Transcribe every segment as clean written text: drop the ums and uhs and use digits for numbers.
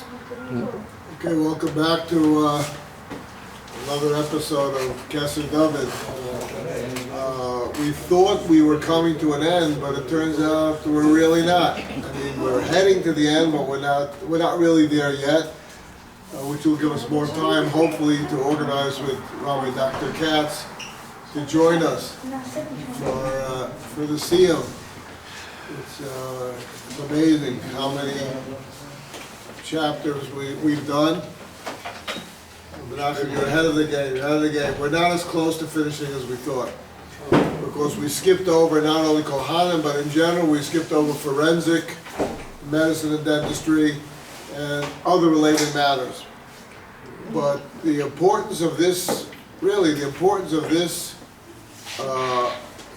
Okay, welcome back to another episode of Kesser, Dovid. We thought we were coming to an end, but it turns out we're really not. I mean, we're heading to the end, but we're not really there yet, which will give us more time, hopefully, to organize with Rabbi Dr. Katz to join us for the Siyum. It's amazing how many chapters we've done. Menachem, you're ahead of the game, We're not as close to finishing as we thought. Because we skipped over not only Kohanim, but in general we skipped over forensic, medicine and dentistry, and other related matters. But the importance of this,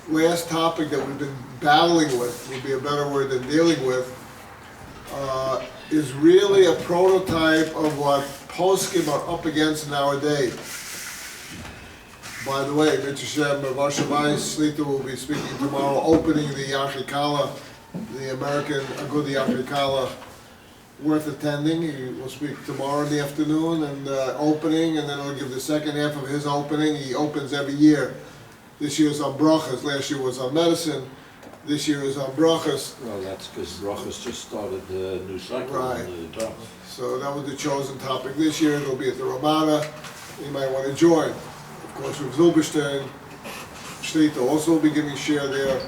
last topic that we've been battling with, would be a better word than dealing with, is really a prototype of what poskim are up against nowadays. By the way, Mitzvah Vashavai Shlita will be speaking tomorrow, opening the Afrikala, the American Agudi Afrikala, worth attending. He will speak tomorrow in the afternoon and opening, and then he'll give the second half of his opening. He opens every year. This year's on brachas. Last year was on medicine. This year is on brachas. Well, that's because brachas just started the new cycle. Right. So that was the chosen topic this year. It'll be at the Ramada. You might want to join. Of course, with Zilberstein, Shlita also will be giving share there.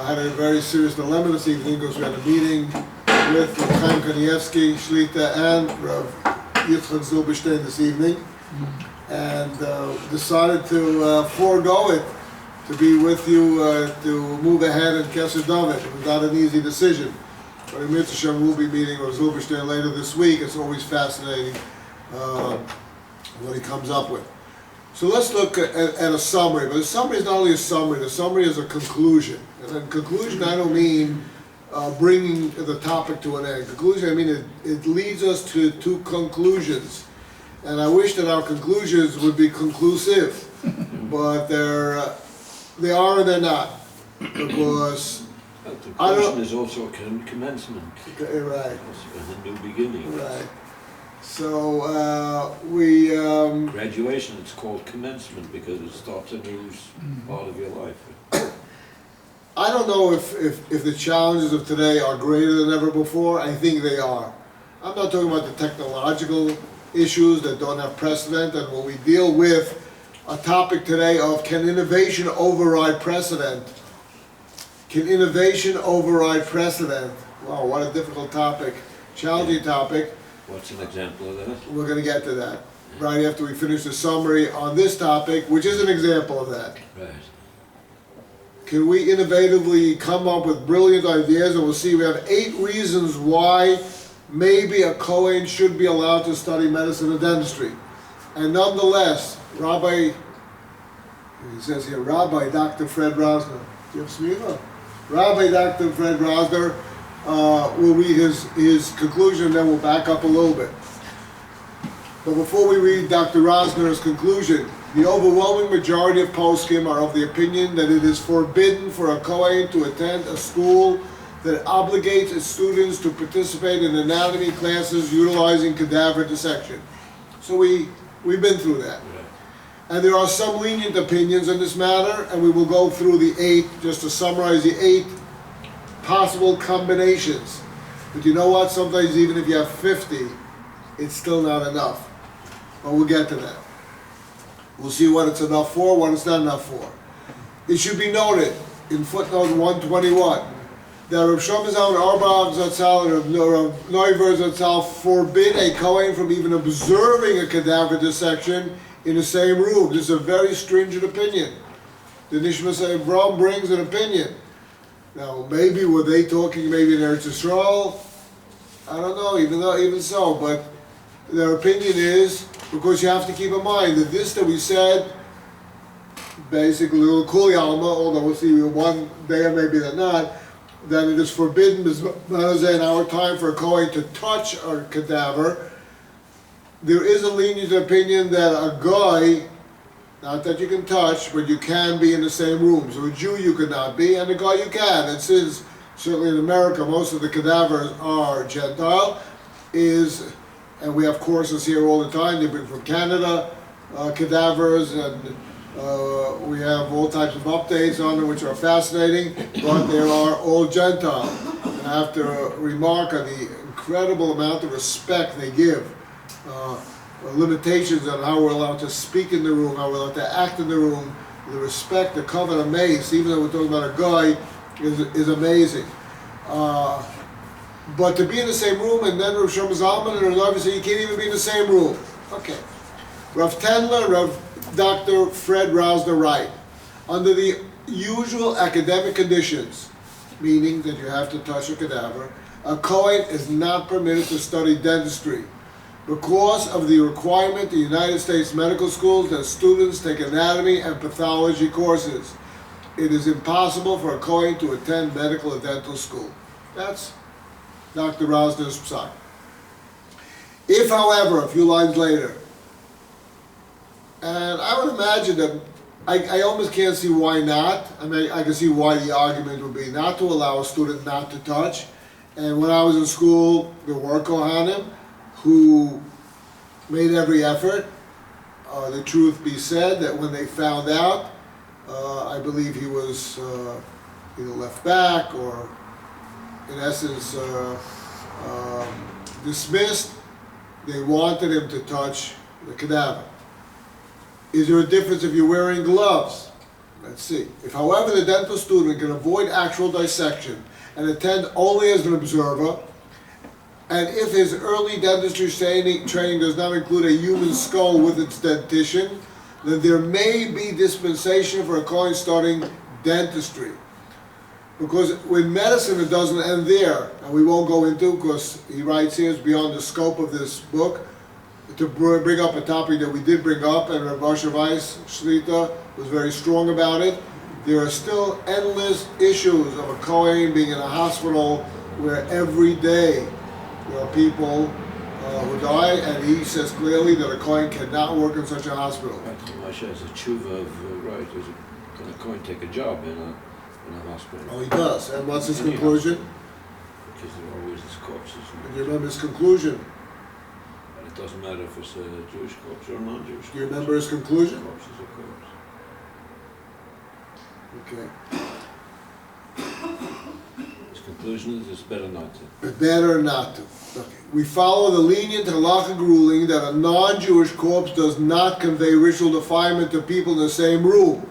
Had a very serious dilemma this evening because we had a meeting with Chaim Kanievsky, Shlita, and Rav Yitzchak Zilberstein this evening, and decided to forego it, to be with you, to move ahead in Kesser Dovid. It was not an easy decision. But in Mitzvah we'll be meeting with Zilberstein later this week. It's always fascinating what he comes up with. So let's look at a summary. But the summary is not only a summary, the summary is a conclusion. And in conclusion, I don't mean bringing the topic to an end. Conclusion, I mean it leads us to two conclusions. And I wish that our conclusions would be conclusive. But they are and they're not. Because the conclusion is also a commencement. Right. A new beginning. Right. So we... graduation, it's called commencement because it starts a new part of your life. I don't know if the challenges of today are greater than ever before. I think they are. I'm not talking about the technological issues that don't have precedent, and when we deal with a topic today of can innovation override precedent? Can innovation override precedent? Wow, what a difficult topic, challenging topic. What's an example of that? We're going to get to that right after we finish the summary on this topic, which is an example of that. Right. Can we innovatively come up with brilliant ideas? And we'll see we have 8 reasons why maybe a Kohen should be allowed to study medicine and dentistry. And nonetheless, he says here, Rabbi Dr. Fred Rosner. Do you have smicha? Rabbi Dr. Fred Rosner will read his conclusion, and then we'll back up a little bit. But before we read Dr. Rosner's conclusion, the overwhelming majority of poskim are of the opinion that it is forbidden for a Kohen to attend a school that obligates its students to participate in anatomy classes utilizing cadaver dissection. So we've been through that. And there are some lenient opinions in this matter, and we will go through the 8, just to summarize the 8 possible combinations. But you know what? Sometimes even if you have 50, it's still not enough. But we'll get to that. We'll see what it's enough for, what it's not enough for. It should be noted in footnote 121 that Rav Shlomo Zalman Auerbach Zatzal and Rav Neuver Zatzal forbid a Kohen from even observing a cadaver dissection in the same room. This is a very stringent opinion. The Nishmas Avraham brings an opinion. Now, maybe were they talking maybe in Eretz Yisrael? I don't know, even so, but their opinion is, because you have to keep in mind that this that we said, basically, Kuli Alma, although we'll see one day or maybe they're not, that it is forbidden in our time for a Kohen to touch a cadaver. There is a lenient opinion that a guy, not that you can touch, but you can be in the same room. So a Jew you could not be, and a guy you can. And since, certainly in America, most of the cadavers are Gentile, is, and we have courses here all the time, they bring from Canada, cadavers, and we have all types of updates on them which are fascinating, but they are all Gentile. And I have to remark on the incredible amount of respect they give, limitations on how we're allowed to speak in the room, how we're allowed to act in the room, the respect, the covenant of mace, even though we're talking about a guy, is amazing. But to be in the same room, and then Rav Shlomo Zalman and Rav say you can't even be in the same room. Okay. Rav Tendler, Rav Dr. Fred Rosner write, under the usual academic conditions, meaning that you have to touch a cadaver, a Kohen is not permitted to study dentistry because of the requirement in the United States medical schools that students take anatomy and pathology courses. It is impossible for a Kohen to attend medical or dental school. That's Dr. Rosner's psak. If, however, a few lines later, and I would imagine that I almost can't see why not. I mean, I can see why the argument would be not to allow a student not to touch. And when I was in school, there were Kohanim who made every effort. The truth be said, that when they found out, I believe he was either left back or, in essence, dismissed, they wanted him to touch the cadaver. Is there a difference if you're wearing gloves? Let's see. If, however, the dental student can avoid actual dissection and attend only as an observer, and if his early dentistry training does not include a human skull with its dentition, then there may be dispensation for a Kohen starting dentistry. Because with medicine, it doesn't end there, and we won't go into, because he writes here, it's beyond the scope of this book, to bring up a topic that we did bring up, and Rav Asher Weiss Shlita was very strong about it. There are still endless issues of a Kohen being in a hospital where every day there are people who die, and he says clearly that a Kohen cannot work in such a hospital. Masha has a tshuva of right. Can a Kohen take a job in a hospital? Oh, he does. And what's his conclusion? Because there are always these corpses. And do you remember his conclusion? And it doesn't matter if it's a Jewish corpse or a non-Jewish corpse. Do you remember his conclusion? Corpse is a corpse. Okay. His conclusion is it's better not to. Better not to. Okay. We follow the lenient halachic ruling that a non-Jewish corpse does not convey ritual defilement to people in the same room.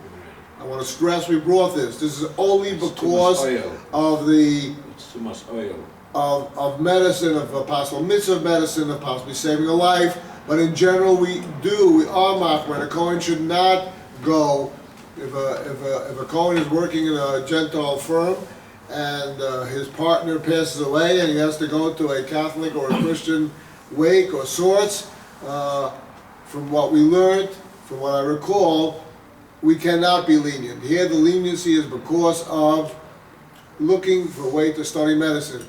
I want to stress we brought this. This is only because of the it's too much oil. Of medicine, of possible mitzvah of medicine, of possibly saving a life. But in general, we are machmer. A Kohen should not go if a Kohen is working in a Gentile firm and his partner passes away and he has to go to a Catholic or a Christian wake or sorts. From what we learned, from what I recall, we cannot be lenient. Here the leniency is because of looking for a way to study medicine.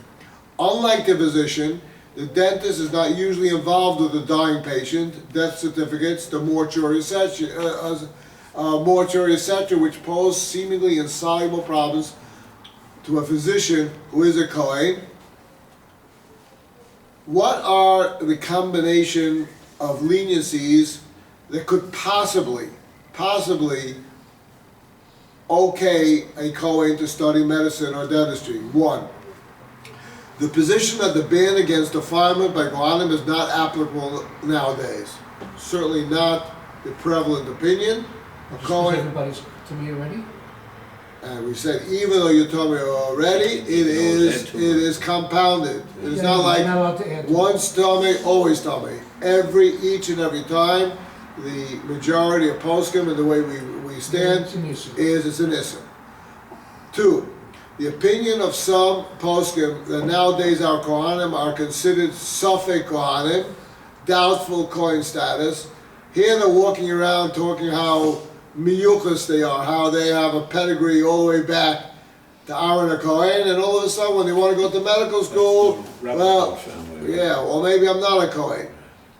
Unlike the physician, the dentist is not usually involved with the dying patient, death certificates, the mortuary etc., which pose seemingly insoluble problems to a physician who is a Kohen. What are the combination of leniencies that could possibly okay a Kohen to study medicine or dentistry? One, the position that the ban against defilement by Kohanim is not applicable nowadays. Certainly not the prevalent opinion. A Kohen, everybody's to me already? and we said, even though you told me already, it is compounded. It's not like once tell me, always tell me. Each and every time, the majority of poskim and the way we stand is it's an issue. Two, the opinion of some poskim that nowadays our Kohanim are considered Safek Kohanim, doubtful Kohen status. Here they're walking around talking how miyuchas they are, how they have a pedigree all the way back to Aaron a Kohen, and all of a sudden when they want to go to medical school, well maybe I'm not a Kohen.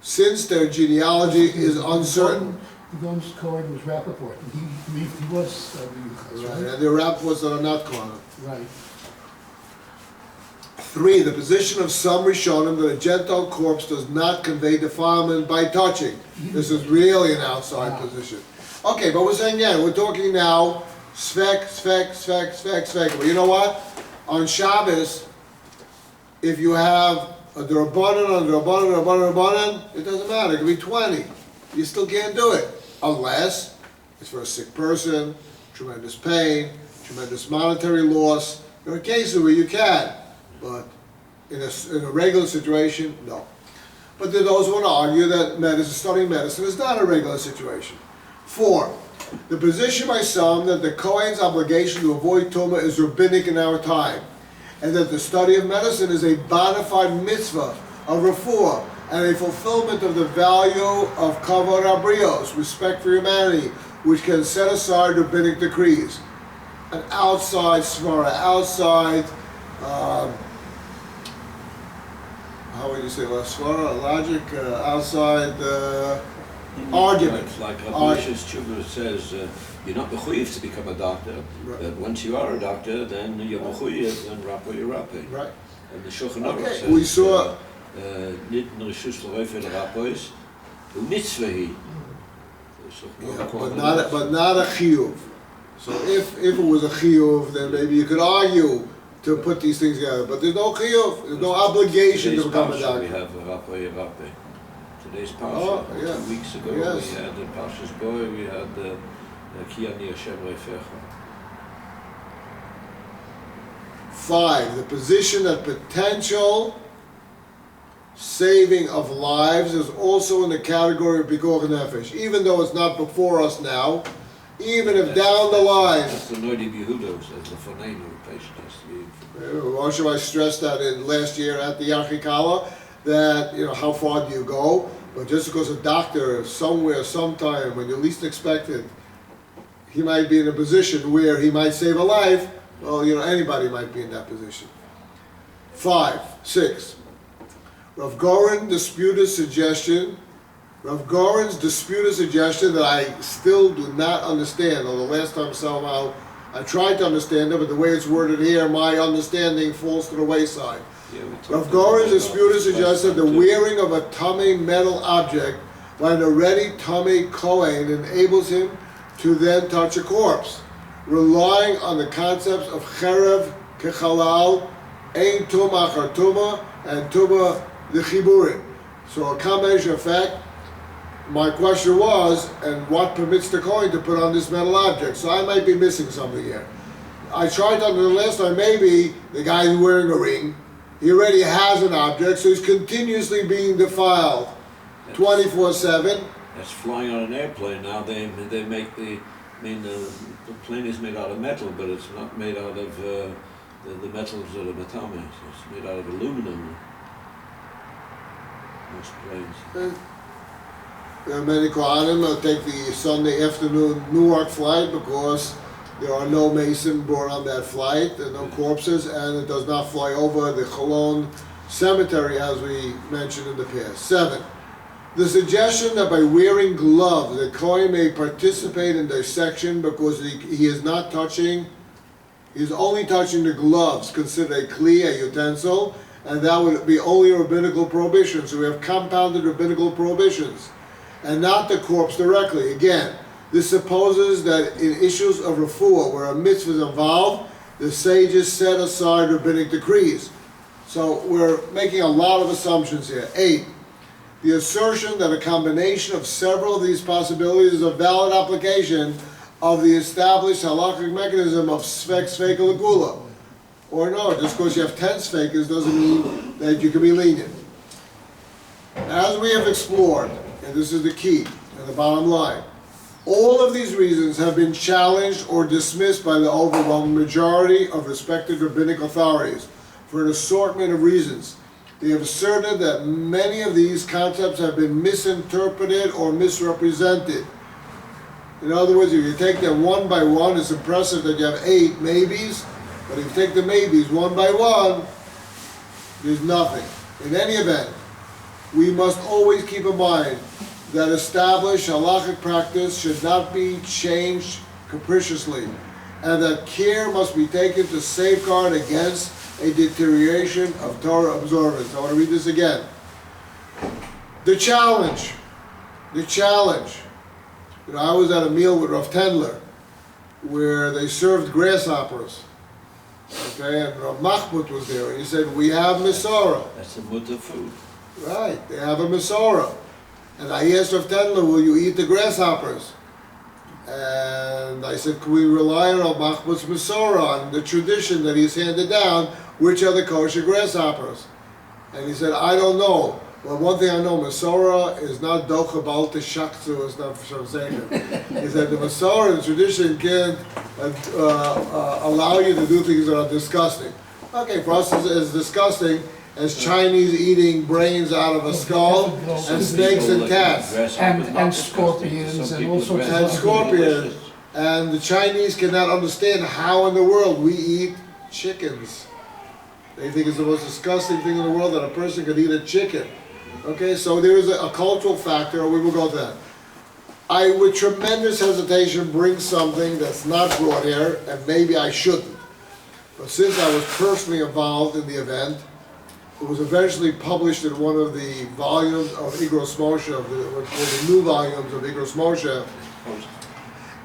Since their genealogy is uncertain. The Gon's Kohen was Rappaport. He was right, and there are Rappaports that are not Kohen. Right. 3, the position of some Rishonim that a Gentile corpse does not convey defilement by touching. This is really an outside position. Okay, but we're saying again, we're talking now, svek. But you know what? On Shabbos, if you have a D'Rabbanan, it doesn't matter. It could be 20. You still can't do it. Unless it's for a sick person, tremendous pain, tremendous monetary loss. There are cases where you can, but in a regular situation, no. But there are those who want to argue that studying medicine is not a regular situation. 4, the position by some that the Kohen's obligation to avoid Tumah is rabbinic in our time, and that the study of medicine is a bona fide mitzvah of refuah and a fulfillment of the value of kavod habrios, respect for humanity, which can set aside rabbinic decrees. An outside svara, outside, how would you say, svara, logic, outside argument. Like Rabbi Tshuva says, you're not mechuyev to become a doctor. Right. But once you are a doctor, then you're mechuyev, then rapper you're rapper. Right. And the Shulchan Aruch Okay, says, we saw. Nit n'rishus l'roife l'rapois, u'mitzvah hi. But not a chiyuv. So if it was a chiyuv, then maybe you could argue to put these things together. But there's no chiyuv. There's no obligation to become a doctor. We have rapper. Today's parsha. Oh, yeah. 2 weeks ago, Yes. we had the Parshas Boy. We had the Ki Ani Hashem Reifecha. 5, the position that potential saving of lives is also in the category of Pikuach Nefesh, even though it's not before us now, even if down the line. That's the Noidi Yehudos, as the Foneinu patient has to be. Why should I stress that in last year at the Yachikala, that, how far do you go? But just because a doctor somewhere, sometime, when you least expect it, he might be in a position where he might save a life, well, anybody might be in that position. 6. Rav Goren's disputed suggestion that I still do not understand, although last time somehow I tried to understand it, but the way it's worded here, my understanding falls to the wayside. Rav Goren's disputed suggested the wearing of a tummy metal object by an already tummy Kohen enables him to then touch a corpse, relying on the concepts of cherev, kechalal, ein tumah achar tumah, and tumah the chiburim. So a combination effect. My question was, and what permits the Kohen to put on this metal object? So I might be missing something here. I tried to understand last time, maybe the guy who's wearing a ring, he already has an object, so he's continuously being defiled 24/7. That's flying on an airplane now. They make the plane is made out of metal, but it's not made out of the metals of the metame. It's made out of aluminum. Most planes. Many Kohanim take the Sunday afternoon Newark flight because there are no Mason born on that flight, there are no corpses, and it does not fly over the Cholon cemetery as we mentioned in the past. 7. The suggestion that by wearing gloves the Kohen may participate in dissection because he is not touching, he is only touching the gloves, considered a kli, a utensil, and that would be only a rabbinical prohibition. So we have compounded rabbinical prohibitions, and not the corpse directly. Again, this supposes that in issues of refuah, where a mitzvah is involved, the sages set aside rabbinic decrees. So we're making a lot of assumptions here. 8. The assertion that a combination of several of these possibilities is a valid application of the established halakhic mechanism of svek, sveka, legula. Or no, just because you have 10 svekas doesn't mean that you can be lenient. As we have explored, and this is the key and the bottom line, all of these reasons have been challenged or dismissed by the overwhelming majority of respected rabbinic authorities for an assortment of reasons. They have asserted that many of these concepts have been misinterpreted or misrepresented. In other words, if you take them one by one, it's impressive that you have 8 maybes, but if you take the maybes one by one, there's nothing. In any event, we must always keep in mind that established halachic practice should not be changed capriciously, and that care must be taken to safeguard against a deterioration of Torah observance. I want to read this again. The challenge. You know, I was at a meal with Rav Tendler where they served grasshoppers. Okay, and Rav Mahmoud was there, and he said, we have Masorah. That's a mutter food. Right, they have a Masorah. And I asked Rav Tendler, will you eat the grasshoppers? And I said, can we rely on Rav Mahmoud's Masorah, on the tradition that he's handed down, which are the kosher grasshoppers? And he said, I don't know. Well, one thing I know, Masorah is not docha bal teshakzu, it's not for Shem. He said the Masorah, the tradition, can't allow you to do things that are disgusting. Okay, for us it's disgusting as Chinese eating brains out of a skull and snakes and cats. And scorpions and all sorts of And other scorpions. And the Chinese cannot understand how in the world we eat chickens. They think it's the most disgusting thing in the world that a person could eat a chicken. Okay, so there is a cultural factor, we will go to that. I, with tremendous hesitation, bring something that's not brought here, and maybe I shouldn't. But since I was personally involved in the event, it was eventually published in one of the volumes of Igros Moshe, what's called the new volumes of Igros Moshe,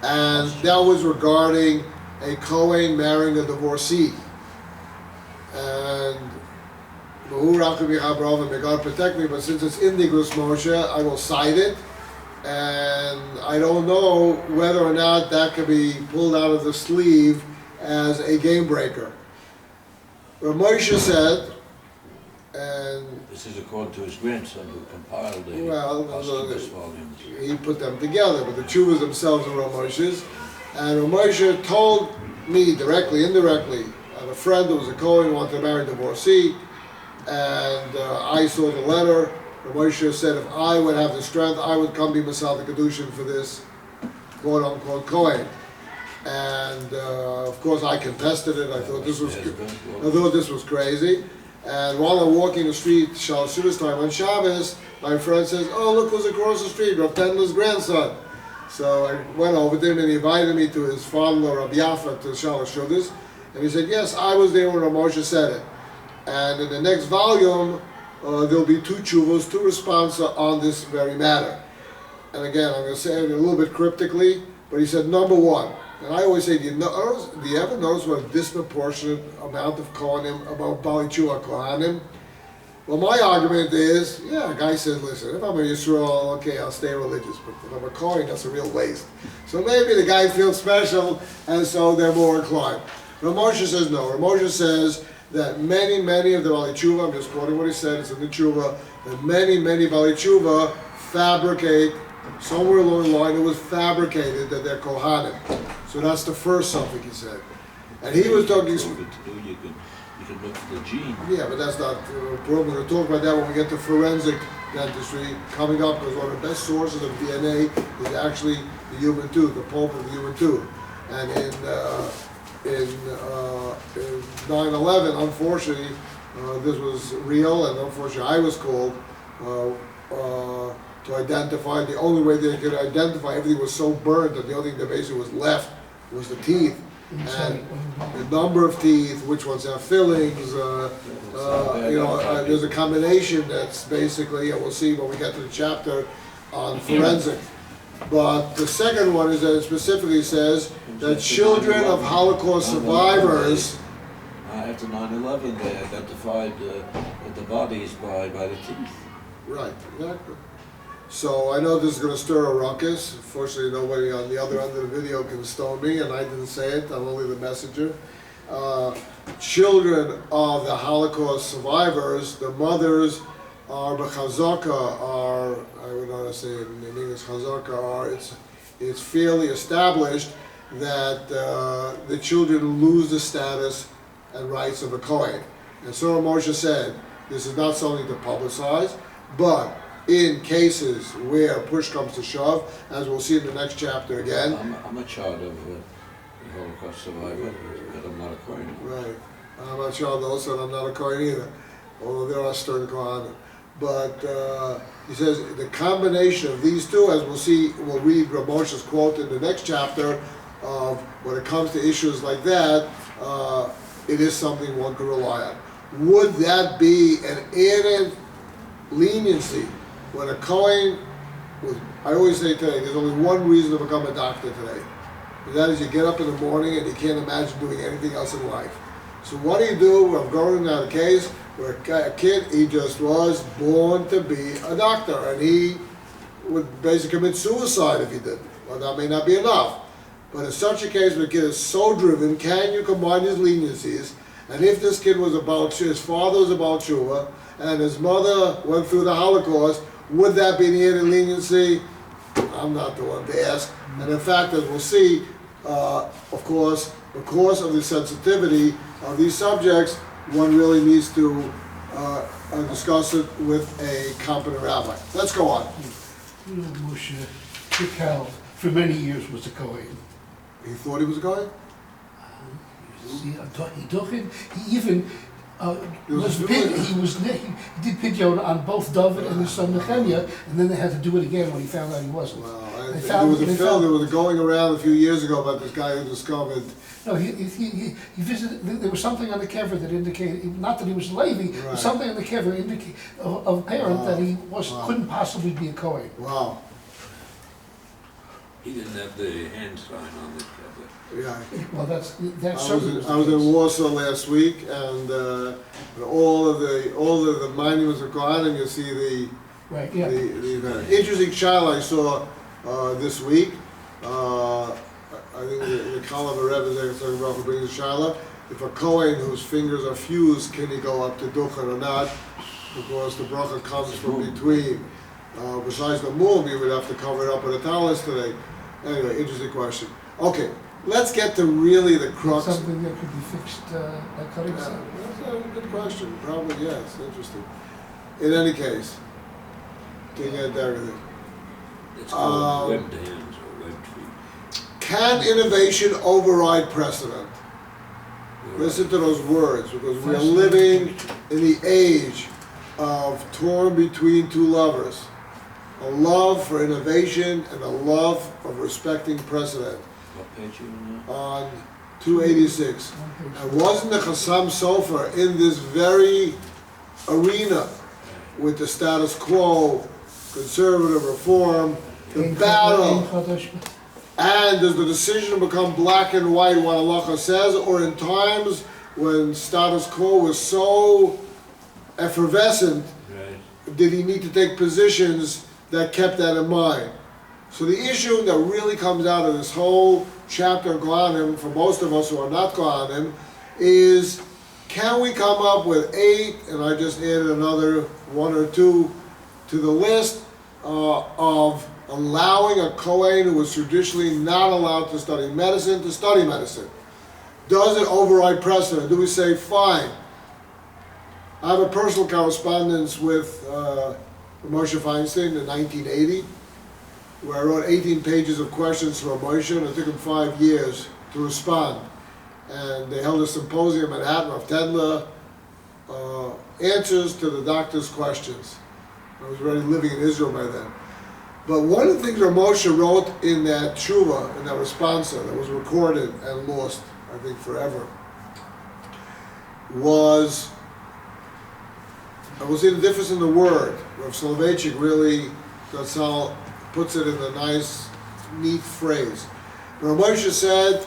and that was regarding a Kohen marrying a divorcee. And may God protect me, but since it's in the Igros Moshe, I will cite it, and I don't know whether or not that can be pulled out of the sleeve as a game breaker. Rav Moshe said, and this is according to his grandson who compiled the posthumous volumes. He put them together, but the chuvas themselves are Rav Moshe's. And Rav Moshe told me directly, indirectly, I had a friend who was a Kohen who wanted to marry a divorcee, and I saw the letter. Rav Moshe said if I would have the strength, I would come be Masal the Kedushin for this quote-unquote Kohen. And of course I contested it. I thought this was crazy. And while I'm walking the street, Shalosh time on Shabbos, my friend says, oh, look who's across the street, Rav Tendler's grandson. So I went over to him and he invited me to his father, Rav Yaffa, to Shalosh Shudas. And he said, yes, I was there when Rav Moshe said it. And in the next volume, there'll be two chuvos, two responses on this very matter. And again, I'm going to say it a little bit cryptically, but he said, number one, and I always say, do you ever notice what a disproportionate amount of Kohanim, about Bali Chua Kohanim? Well, my argument is, yeah, a guy says, listen, if I'm a Yisrael, okay, I'll stay religious, but if I'm a Kohen, that's a real waste. So maybe the guy feels special, and so they're more inclined. Rav Moshe says no. Rav Moshe says that many of the Bali Tshuva, I'm just quoting what he said, it's in the Tshuva, that many Bali Tshuva fabricate, somewhere along the line it was fabricated that they're Kohanim. So that's the first something he said. And he was talking... You can look for the gene. Yeah, but that's not... We're going to talk about that when we get to forensic dentistry coming up, because one of the best sources of DNA is actually the human tooth, the pulp of the human tooth. And in 9/11, unfortunately, this was real, and unfortunately I was called to identify. The only way they could identify, everything was so burned that the only thing that basically was left was the teeth. And the number of teeth, which ones have fillings, there's a combination that's basically, and we'll see when we get to the chapter on forensic. But the second one is that it specifically says that children of Holocaust survivors... After 9/11, they identified the bodies by the teeth. Right, exactly. So I know this is going to stir a ruckus. Fortunately, nobody on the other end of the video can stone me, and I didn't say it. I'm only the messenger. Children of the Holocaust survivors, the mothers are b'chazaka, are, I would not say in English chazaka, are, it's fairly established that the children lose the status and rights of a Kohen. And so Moshe said, this is not something to publicize, but in cases where push comes to shove, as we'll see in the next chapter again. I'm a child of a Holocaust survivor, but I'm not a Kohen. Right. I'm a child also, and I'm not a Kohen either, although there are stern Kohanim. But he says the combination of these two, as we'll see, we'll read Rav Moshe's quote in the next chapter of when it comes to issues like that, it is something one could rely on. Would that be an added leniency when a Kohen, I always say today, there's only one reason to become a doctor today. And that is you get up in the morning and you can't imagine doing anything else in life. So what do you do? I'm going down a case where a kid, he just was born to be a doctor, and he would basically commit suicide if he didn't. Well, that may not be enough. But in such a case where the kid is so driven, can you combine his leniencies? And if this kid was his father was about tshuva, and his mother went through the Holocaust, would that be an added leniency? I'm not the one to ask. And in fact, as we'll see, of course, because of the sensitivity of these subjects, one really needs to discuss it with a competent rabbi. Let's go on. You know, Moshe Tikal, for many years, was a Kohen. He thought he was a Kohen? He even he did pidyon on both Dovid and his son Nehemiah, and then they had to do it again when he found out he wasn't. Well, there was a going around a few years ago about this guy who discovered. No, he visited. There was something on the kever that indicated, not that he was Levi, Right. but something on the kever indicate of a parent that he couldn't possibly be a Kohen. Wow. He didn't have the hand sign on the cover. Yeah. Well, that's I was in Warsaw last week, and all of the monuments of Kohanim, you see the right. Yeah. the interesting child I saw this week. I think the column of Rebbe is talking about who brings a shiloh. If a Kohen whose fingers are fused, can he go up to Duchen or not? Because the bracha comes from between. Besides the mum, you would have to cover it up with a talus today. Anyway, interesting question. Okay, let's get to really the crux. Something that could be fixed by cutting Yeah, some. that's a good question. Probably yes. Interesting. In any case, can you get everything? It's called webbed hands or webbed feet. Can innovation override precedent? Listen to those words, because we are living in the age of torn between two lovers. A love for innovation and a love of respecting precedent. What page you on On 286. And wasn't the Chassam Sofer in this very arena with the status quo, conservative reform, the battle? And does the decision become black and white, what Allah says, or in times when status quo was so effervescent, Right. did he need to take positions that kept that in mind? So the issue that really comes out of this whole chapter of Kohanim, for most of us who are not Kohanim, is can we come up with 8, and I just added another 1 or 2 to the list of allowing a Kohen who was traditionally not allowed to study medicine to study medicine. Does it override precedent? Do we say, fine? I have a personal correspondence with Moshe Feinstein in 1980, where I wrote 18 pages of questions for Moshe, and it took him 5 years to respond. And they held a symposium in Manhattan of Tedler, answers to the doctor's questions. I was already living in Israel by then. But one of the things Moshe wrote in that tshuva, in that responsa that was recorded and lost, I think forever, was, I will see the difference in the word. Rav Soloveitchik really, Gatsal puts it in a nice, neat phrase. Rav Moshe said,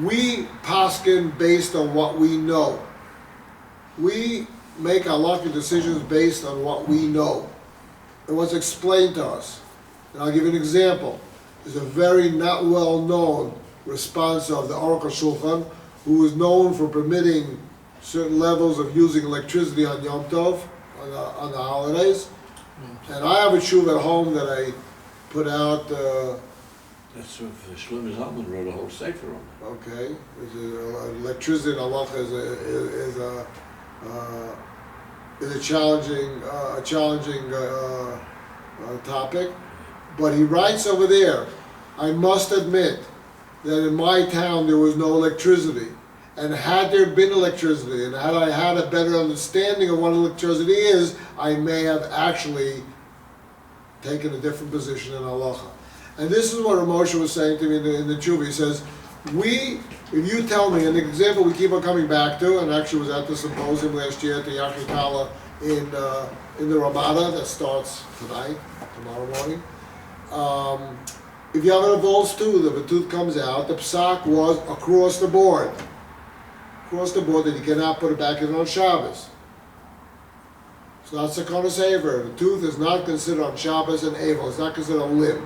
we paskin based on what we know. We make our lucky decisions based on what we know and what's explained to us. And I'll give you an example. There's a very not well known response of the Oracle Shulchan, who is known for permitting certain levels of using electricity on Yom Tov, on the holidays. And I have a tshuva at home that I put out. That's what Shlomo Zalman wrote a whole sefer on. Okay, electricity in Allah is a challenging topic. But he writes over there, I must admit that in my town there was no electricity. And had there been electricity, and had I had a better understanding of what electricity is, I may have actually taken a different position in halacha. And this is what Moshe was saying to me in the tshuva. He says, if you tell me, an example we keep on coming back to, and actually was at the symposium last year at the Yachikala in the Ramada that starts tonight, tomorrow morning. If you have an avulsed tooth, if a tooth comes out, the psak was across the board that you cannot put it back in on Shabbos. It's not Sakonis Aver. The tooth is not considered on Shabbos and Avel. It's not considered a limb.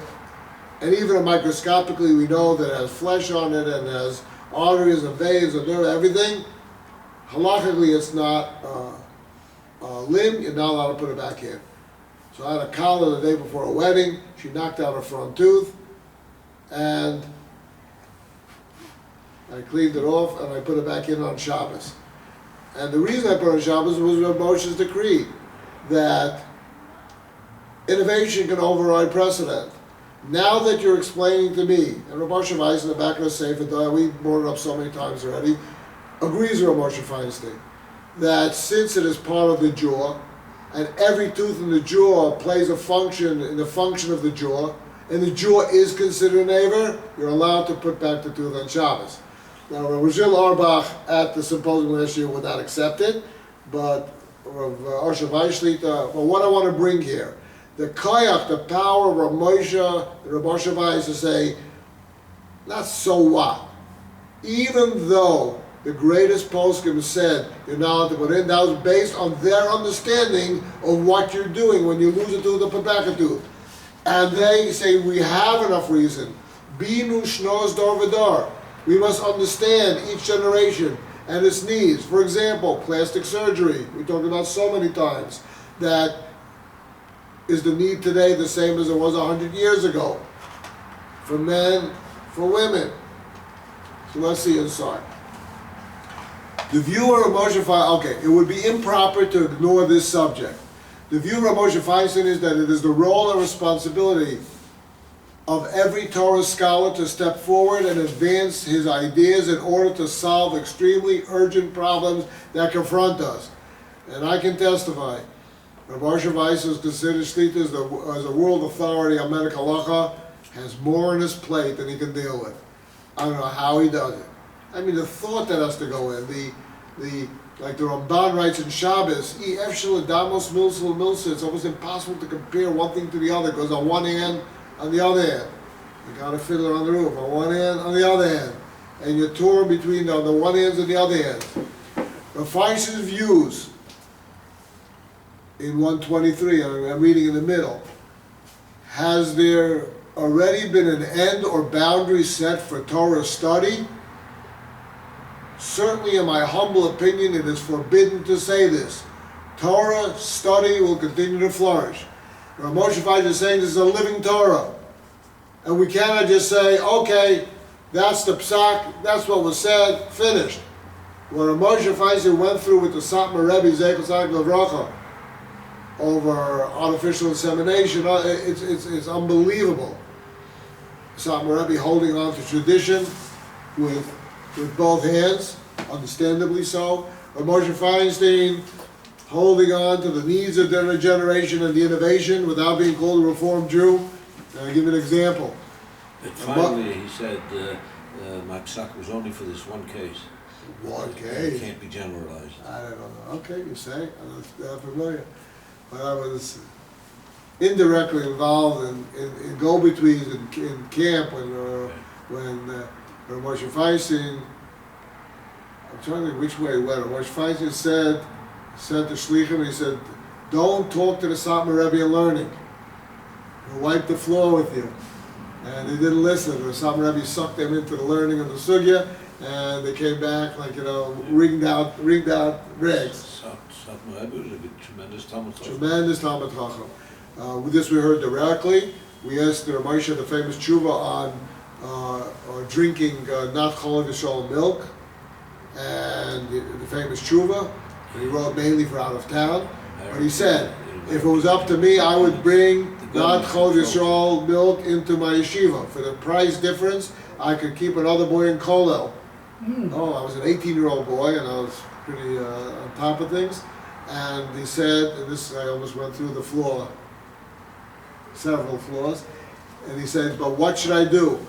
And even microscopically, we know that it has flesh on it and has arteries and veins and nerve, everything. Halakhically, it's not a limb. You're not allowed to put it back in. So I had a kala the day before a wedding. She knocked out her front tooth, and I cleaned it off and I put it back in on Shabbos. And the reason I put it on Shabbos was Rav Moshe's decree that innovation can override precedent. Now that you're explaining to me, and Rav Moshe Weiss in the back of the Sefer, we brought it up so many times already, agrees with Rav Moshe Feinstein that since it is part of the jaw, and every tooth in the jaw plays a function in the function of the jaw, and the jaw is considered an aver, you're allowed to put back the tooth on Shabbos. Now, Rajil Arbach at the symposium last year would not accept it, but Arsha Weisshlita, but what I want to bring here, the koyach, the power of Rav Moshe Weiss to say, not so what. Even though the greatest poskim said you're not allowed to put in, that was based on their understanding of what you're doing when you lose a tooth or put back a tooth. And they say we have enough reason. Binu shnos dor v'dor. We must understand each generation and its needs. For example, plastic surgery. We talked about so many times that is the need today the same as it was 100 years ago? For men, for women. So let's see inside. The view of Rav Moshe Feinstein, okay, it would be improper to ignore this subject. The view of Rav Moshe Feinstein is that it is the role and responsibility of every Torah scholar to step forward and advance his ideas in order to solve extremely urgent problems that confront us. And I can testify, Rav Moshe Weiss is considered Shlita as a world authority on medical halacha, has more on his plate than he can deal with. I don't know how he does it. I mean, the thought that has to go in, like the Ramban writes in Shabbos, it's almost impossible to compare one thing to the other, because on one hand, on the other hand, you got a fiddler on the roof, on one hand, on the other hand, and you're torn between the one hands and the other hands. Rav Feinstein's views in 123, I'm reading in the middle, has there already been an end or boundary set for Torah study? Certainly, in my humble opinion, it is forbidden to say this. Torah study will continue to flourish. Rav Moshe Feinstein is saying this is a living Torah. And we cannot just say, okay, that's the psak, that's what was said, finished. What Rav Moshe Feinstein went through with the Satmar Rebbe, Zekel Tzaddik Levracha, over artificial insemination, it's unbelievable. Satmar Rebbe holding on to tradition with both hands, understandably so. Rav Moshe Feinstein holding on to the needs of their generation and the innovation without being called a Reformed Jew. I'll give you an example. But finally, he said, my psak was only for this one case. One case? It can't be generalized. I don't know. Okay, you say. I'm not familiar. But I was indirectly involved in go-betweens in camp when Rav Moshe Feinstein, I'm trying to think which way it went. Rav Moshe Feinstein said to Shlichim, he said, don't talk to the Satmar Rebbe in learning. He'll wipe the floor with you. And they didn't listen. The Satmar Rebbe sucked them into the learning of the sugya, and they came back like, ringed out rags. Satmar Rebbe was a tremendous Talmud Chacham. Tremendous Talmud Chacham. With this we heard directly. We asked the Ramosha the famous tshuva on drinking not chol v'shol milk, and the famous tshuva. He wrote mainly for out of town. But he said, if it was up to me, I would bring not chol v'shol milk into my yeshiva. For the price difference, I could keep another boy in kollel. Oh, I was an 18-year-old boy, and I was pretty on top of things. And he said, and this I almost went through the floor, several floors, and he said, but what should I do?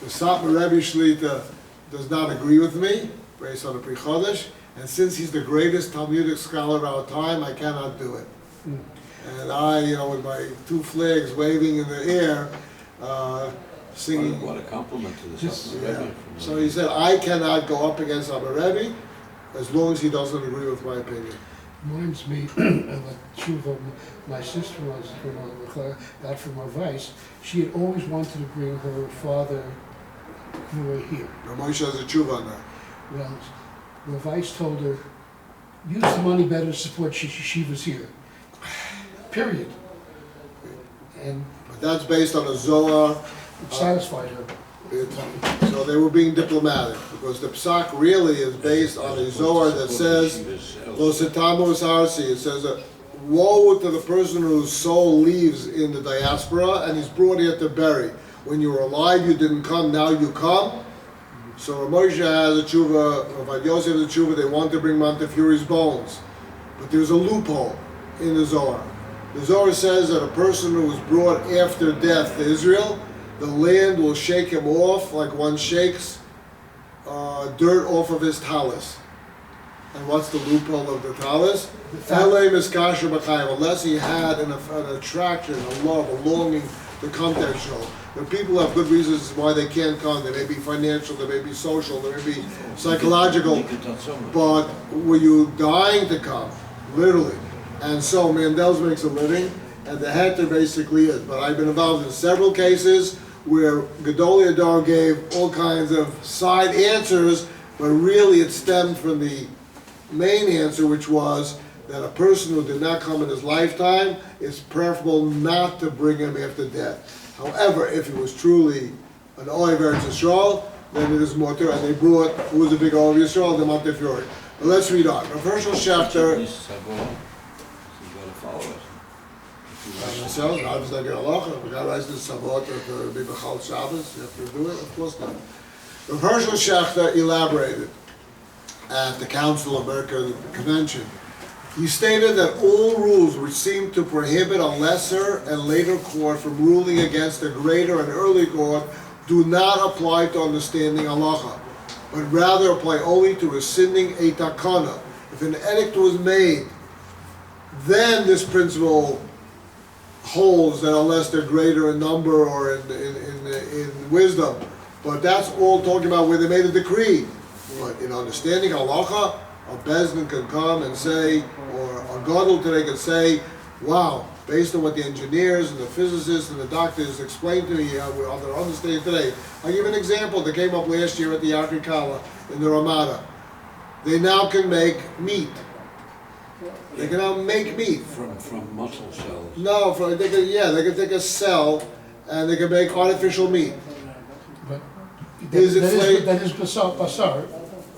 The Satmar Rebbe Shlita does not agree with me, based on the Pri Chodesh, and since he's the greatest Talmudic scholar of our time, I cannot do it. And I, with my two flags waving in the air, singing. What a compliment to the Satmar Yeah. Rebbe. So he said, I cannot go up against Satmar Rebbe as long as he doesn't agree with my opinion. Reminds me of a tshuva my sister was got from her vice. She had always wanted to bring her father here. Moshe has a tshuva on that. Well, the vice told her, use the money better to support yeshivas here. Period. And But that's based on a Zohar. it satisfied her. So they were being diplomatic, because the psak really is based on a Zohar that says, Lo setamus arsi. It says, woe to the person whose soul leaves in the diaspora and he's brought here to bury. When you were alive, you didn't come, now you come. So Moshe has a tshuva, Rav Yosef has a tshuva, they want to bring Montefiori's bones. But there's a loophole in the Zohar. The Zohar says that a person who was brought after death to Israel, the land will shake him off like one shakes dirt off of his talus. And what's the loophole of the talus? Unless he had an attraction, a love, a longing to come to Israel. The people have good reasons why they can't come. They may be financial, they may be social, they may be psychological. But were you dying to come? Literally. And so Mandel's makes a living, and the heter basically is. But I've been involved in several cases where Gedalia Dar gave all kinds of side answers, but really it stemmed from the main answer, which was that a person who did not come in his lifetime, it's preferable not to bring him after death. However, if he was truly an Oiv Eretz Yisrael, then it is more to, and they brought, who was a big Oiv Yisrael, the Montefiore. But let's read on. Rav Hershel Schachter, ourselves, obviously like a halacha, we got to rise to the Sabot to be B'chal Shabbos, you have to do it, of course not. Rav Hershel Schachter elaborated at the Council of American Convention. He stated that all rules which seem to prohibit a lesser and later court from ruling against a greater and early court do not apply to understanding halacha, but rather apply only to rescinding a takana. If an edict was made, then this principle holds that unless they're greater in number or in wisdom. But that's all talking about where they made a decree. But in understanding halacha, a Bezdin can come and say, or a Gadol today can say, wow, based on what the engineers and the physicists and the doctors explained to me, how they're understanding today. I'll give an example that came up last year at the Afrikala in the Ramada. They now can make meat. They can now make meat. From muscle cells. No, they can take a cell and they can make artificial meat. But Is it that is basar.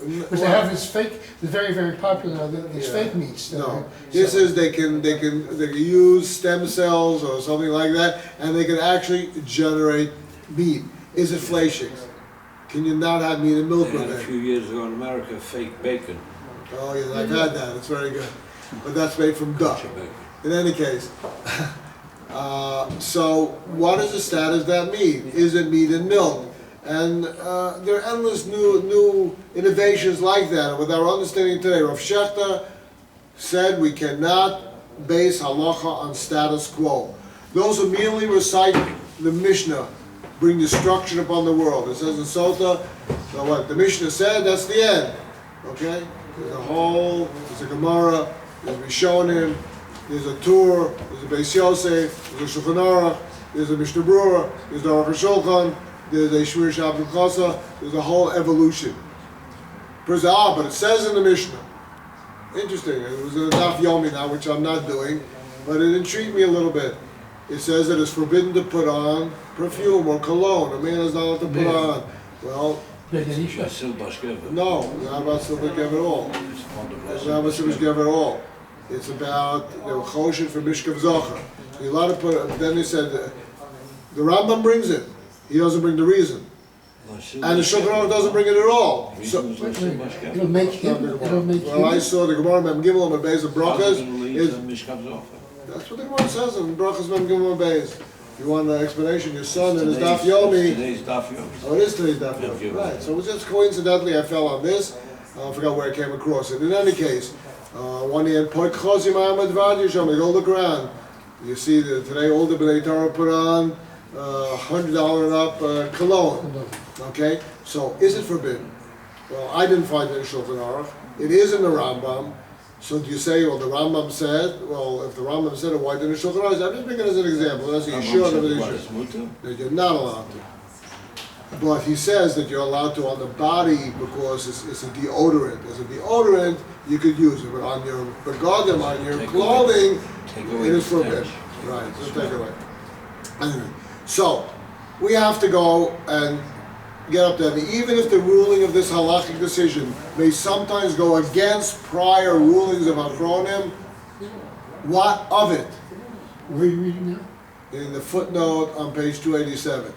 Because they have this fake, the very, very popular now, these fake meats. No, this is they can use stem cells or something like that, and they can actually generate meat. Is it fleshing? Can you not have meat and milk They with had a it? few years ago in America, fake bacon. Oh yeah, I've had that. It's very good, but that's made from duck. Kosher bacon. In any case, so what is the status of that meat? Is it meat and milk? And there are endless new innovations like that. And with our understanding today, Rav Schachter said we cannot base halacha on status quo. Those who merely recite the Mishnah bring destruction upon the world. It says in Sota, so what the Mishnah said, that's the end. Okay? There's a Gemara, there's a Rishonim, there's a Tur, there's a Beis Yosef, there's a Shulchan Aruch, there's a Mishnah Berurah, there's a Aruch Shulchan, there's a Shmir Shabbat Chasa, there's a whole evolution. But it says in the Mishnah, interesting, it was in the Daf Yomi now, which I'm not doing, but it intrigued me a little bit. It says that it's forbidden to put on perfume or cologne. A man is not allowed to put on. Well, Basil Bashkeva. no, not about Silver Gev at all. It's not about Silver Gev at all. It's about the Choshen for Mishkav Zocher. You're allowed to put, then he said, the Rambam brings it. He doesn't bring the reason. And the Shulchan Aruch doesn't bring it at all. So, It'll make him, well, I saw the Gemara Mem Gimel and Beis of Brachas. Brachas. That's what the Gemara says in Brachas Mem Gimel and Beis. You want an explanation? Your son and his Today's- Daf Yomi. Today's Daf Yomi. Oh, it is today's Daf Daf Yomi. Yomi. Right. So it was just coincidentally I fell on this. I forgot where I came across it. In any case, one hand, Poik Chozim Ahmed Vadi Shom. Go look around. You see that today all the B'nai Torah put on $100 and up cologne. Okay? So is it forbidden? Well, I didn't find it in Shulchan Aruch. It is in the Rambam. So do you say, well, the Rambam said, well, if the Rambam said it, why didn't Shulchan Aruch? I'm just making it as an example. That's a sure that you're not allowed to. But he says that you're allowed to on the body because it's a deodorant. As a deodorant, you could use it, but on your begodim, on your clothing, it is forbidden. Right, so take it away. Anyway, so we have to go and get up there. Even if the ruling of this halachic decision may sometimes go against prior rulings of Achronim, what of it? Where are you reading now? In the footnote on page 287.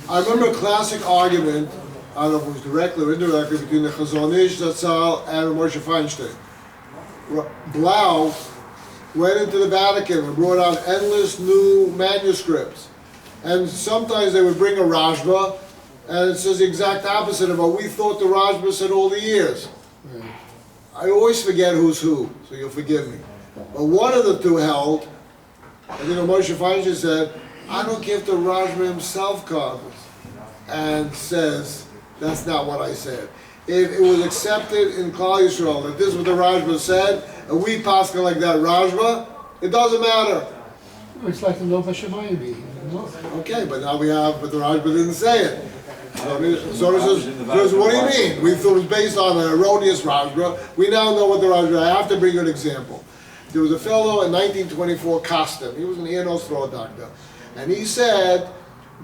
I remember a classic argument, I don't know if it was directly or indirectly, between the Chazon Ish Zatzal and Moshe Feinstein. Blau went into the Vatican and brought out endless new manuscripts. And sometimes they would bring a Rashba, and it says the exact opposite of what we thought the Rashba said all the years. Right. I always forget who's who, so you'll forgive me. But one of the two held, I think Moshe Feinstein said, I don't care if the Rashba himself comes and says, that's not what I said. If it was accepted in Klal Yisrael that this is what the Rashba said, and we pass like that Rashba, it doesn't matter. It's like the Nova Shemayim. Okay, but now we have, but the Rashba didn't say it. So what do you mean? We thought it was based on an erroneous Rashba. We now know what the Rashba. I have to bring you an example. There was a fellow in 1924, Kostin. He was an ear, nose, throat doctor. And he said